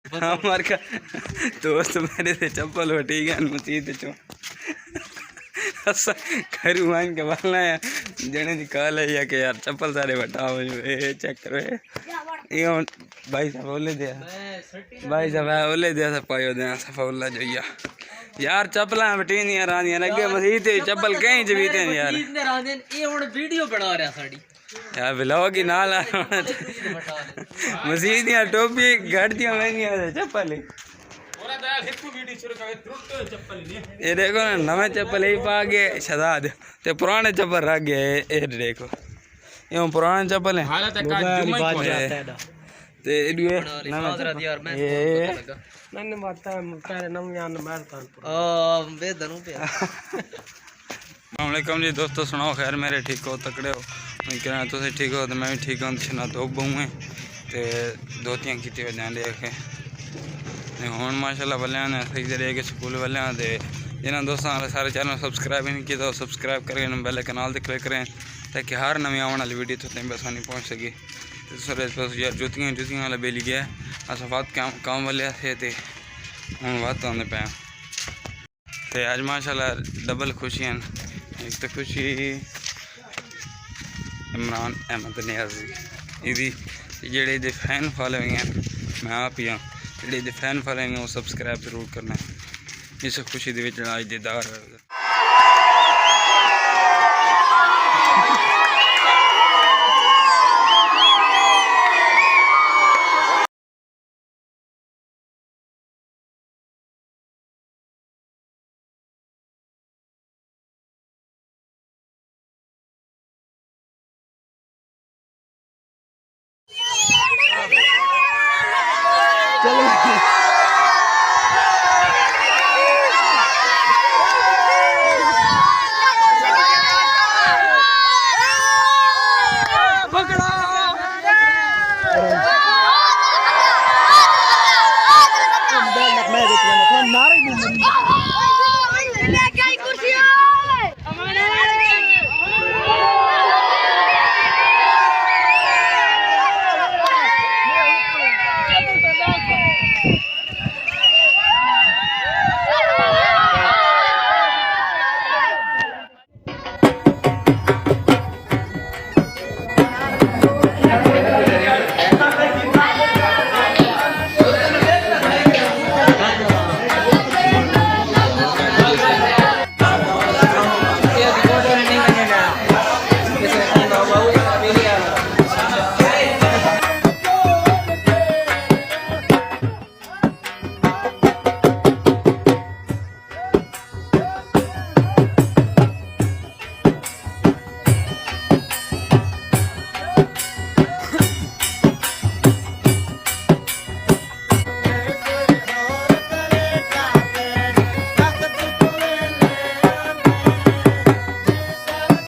हमार का दोस्त मेरे से चप्पल हटी गया मसीद चो घर मान के बोलना है जने निकाल है कि यार चप्पल सारे बटाओ ये चेक करो ये भाई साहब बोले दिया भाई साहब बोले दिया सब पायो दे सफा बोला जोइया यार चप्पल बटी नहीं रानी अगे मसीद चप्पल कहीं जबीते हैं यार ये हुन वीडियो बना रहा साडी यार ब्लॉग ही नाल मसीद या टोपी घट दियो महंगी चप्पल ये देखो ना नवे चप्पल ही पा गए शदाद ते पुराने चप्पल रख गए ये देखो ये पुराने चप्पल है ते ये मैंने बात है पहले नम यान मारता बेदनु पे अस्सलामुअलैकुम जी दोस्तों सुनाओ खैर मेरे ठीक हो तकड़े हो मैं कहना तुम ठीक हो तो मैं भी ठीक हूँ छना दो बहुएं ते दोतियां की वजह देखे हूँ माशाल्लाह वाले ने सही तरह के स्कूल वाले जिन्होंने दोस्तों सारे चैनल सब्सक्राइब नहीं किया तो सब्सक्राइब करें बेल आइकन ते क्लिक करें ताकि हर नवी आने वाली वीडियो तुम बस नहीं पहुँच सके बस यार जुतियाँ वाला बेली गया अस वत काम वाले थे तो हूँ वत आने पे तो अज माशाल्लाह डबल खुशियाँ एक तो खुशी इमरान अहमद नियाजी इदी जेड़े फैन फॉलोइंग है मैं आप ही हाँ जेड़े फैन फॉलोइंग है वो सब्सक्राइब जरूर करना इस खुशी दे विच अज दीदार नारे